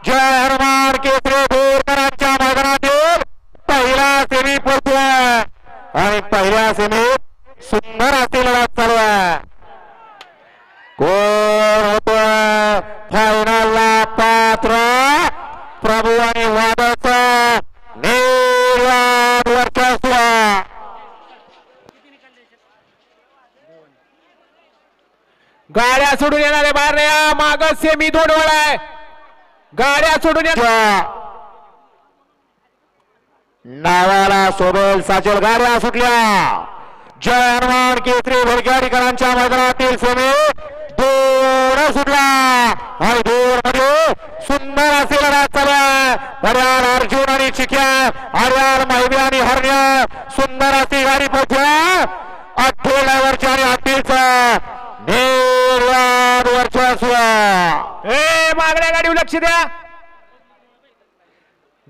जय हनुमान केसरी बोरकरांच्या मैदानातील पहिला सेमी पोहोचलाय आणि पहिल्या सेमीत सुंदर अशी लढत चालू आहे. कोण होतोय फायनलला पात्र? प्रभू आणि वादळचा निर्वाण वर्चस्व. गाड्या सोडून येणारे बाहेर नाही. माग सेमी दोडवळ आहे. गाड्या सोडून नावाला सोबेल साचेल गाड्या सुटल्या. जय हनुमान केसरी भरगाडीकरांच्या मैदानातील सेमी दूर सुटला आणि दूर मध्ये सुंदर असे लढत चालू आहे. पर्याल अर्जुन आणि चिक्या, आर्याल माहिती आणि हरण्या सुंदर अशी गाडी पोहोचल्या. अठ्ठे ड्रायव्हरच्या आणि हत्तीचा निर्वाण वर्चस्व. मागण्या गाडीवर लक्ष द्या.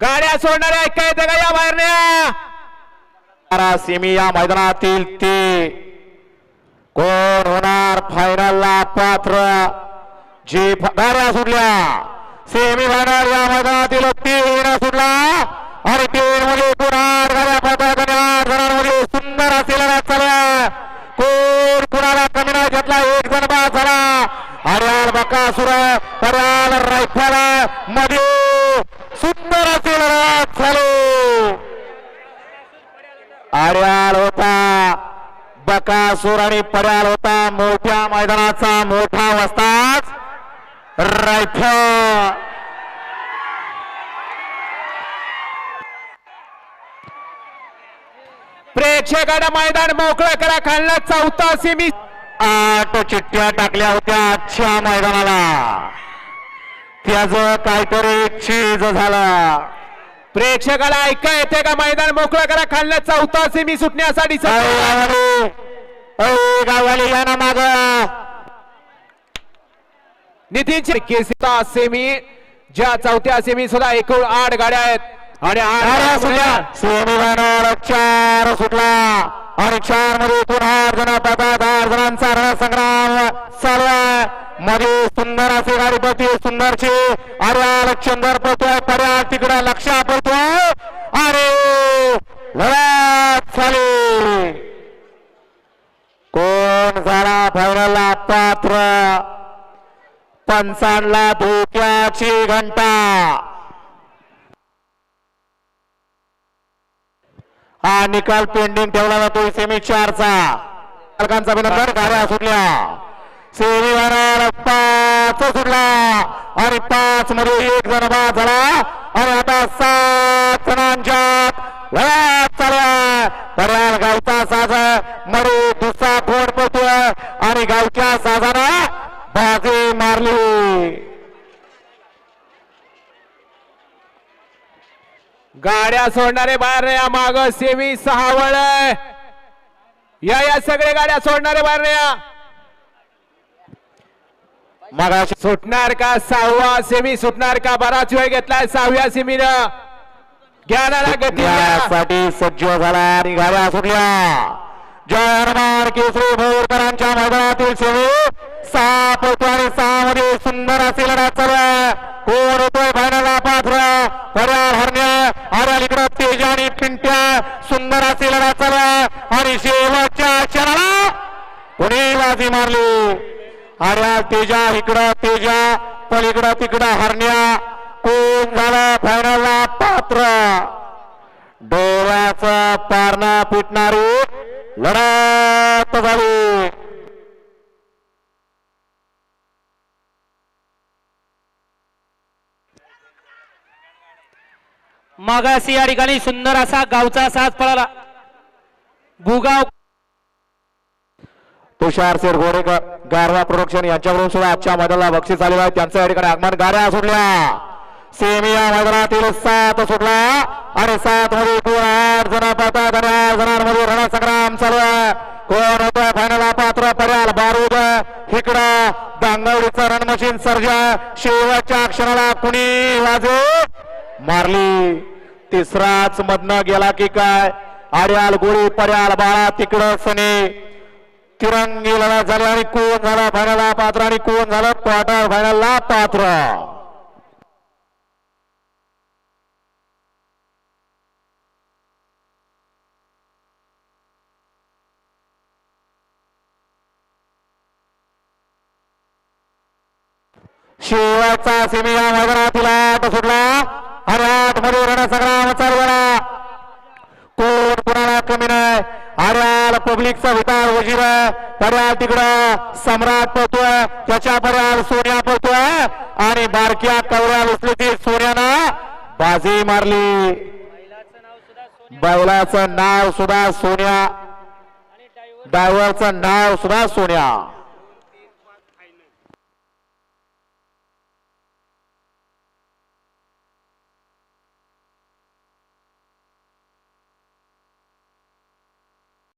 गाड्या सोडणारे ऐका येते का या बाहेरण्या? सेमी या मैदानातील ते कोण होणार फायनलला पात्र? जी गाड्या सुटल्या सेमी फायनल या मैदानातील तीन सुटला आणि तीन मध्ये पुन्हा गाड्या पडतात आणि 8 जणांमध्ये सुंदर असे लढत चालू आहे. कोण कुणाला कमी नाही घेतला. एक जण बाद झाला. हरियाल बकासूर हरियाल रायफल मध्ये सुंदर असे लढत चालू. आर्याल होता बकासूर आणि पर्याल होता मोठ्या मैदानाचा मोठा वस्ताद रायफल. प्रेक्षकांना मैदान मोकळं करा. खालना चौथा सेमी. 8 चिठ्ठ्या टाकल्या होत्या आजच्या मैदानाला. त्याच काहीतरी चीज झालं. प्रेक्षकाला ऐका येते का? मैदान मोकळं करा. खालना चौथा सेमी सुटण्यासाठी गाववाले या ना माग. नितीनची केसरीचा सेमी, ज्या चौथ्या सेमी सुद्धा एकूण 8 गाड्या आहेत आणि 8 सुटल्या. सेमी फायनल 4 सुटला आणि 4 मध्ये पुन्हा 8 जण पडतात. 8 जणांचा रणसंग्राम चालू आहे. मध्ये सुंदर असे गाडीपती सुंदरची आर्याल चंदर पळतोय. पर्याल तिकडे लक्ष पळतोय आणि लढत झाली. कोण झाला फायनलला पात्र? पंचांना धोक्याची घंटा. हा निकाल पेंडिंग ठेवला जातो सेमी 4चा. मालकांचा अभिनंदन. गाड्या सुटल्या. सेमी फायनल 5 सुटला आणि 5 मध्ये 1 जण बाद झाला आणि आता 7 जणांच्यात लढत चालू आहे. पर्याल गावचा साज मध्ये दुसरा कोण पळतोय आणि गावच्या साजानं बाजी मारली. गाड्या सोडणारे बाहेर नाही. माग सेमी 6 वळ. या सगळे गाड्या सोडणारे बाहेर नाही. मगाशी सुटणार का? 6वा सेमी सुटणार का? बराच वेळ घेतलाय 6व्या सेमीनं. ज्ञानाला गती साठी सज्ज झाला आणि गाड्या सुटल्या. जय हनुमान केसरी भोरकरांच्या मैदानातील सेमी 6 पळतो आणि 6 मध्ये सुंदर असे लढत चालू आहे. कोण होतोय फायनलला पात्र? पर्याल हरण्या, आर्याल इकडं तेजा आणि पिंट्या. सुंदर असे लढत चालू आहे आणि शेवटच्या क्षणाला कोणी बाजी मारली? आर्याल तेजा इकडं तेजा, पलीकडं तिकडं हरण्या. कोण झालं फायनलला पात्र? डोळ्याचं पारणं पिटणारी लढत झाली. मागासी या ठिकाणी सुंदर असा गावचा साज पळाला. भुगाव तुषार शेठ गोरेकर गारवा प्रोडक्शन यांच्याकडून सुद्धा आजच्या मैदानाला बक्षीस आलेलं आहे. त्यांच्या या ठिकाणी आगमन. गाड्या सुटल्या. सेमी या मैदानातील 7 सुटला आणि 7 मध्ये कोण 8 जण पळतात आणि 8 जणांमध्ये रणसंग्राम चालू आहे. कोण होतोय फायनलला पात्र? पर्याल बारूद इकडं दांगवडीचं रण मशीन सर्जा. शेवटच्या क्षणाला कुणी वाजे मारली. तिसराच मधनं गेला की काय? आर्याल गोळी, पर्याल बाळा तिकडं सने. तिरंगी लढत झाली आणि कोण झाला फायनलला पात्र आणि कोण झालं क्वार्टर फायनलला पात्र? शेवटचा सेमी या मैदानातील आठ सुटला आणि आठ मध्ये रणसंग्राम चालू झाला. कोण कोणाला कमी नाही. आर्याल पब्लिकचा विटाळ वजीर पर्याल तिकडं सम्राट पळतोय, त्याच्या पर्याल सोन्या पळतोय आणि बारक्या कवऱ्या उचलीतील सोन्यानं बाजी मारली. बैलाचं नाव सुद्धा सोन्या, ड्रायव्हरचं नाव सुद्धा सोन्या.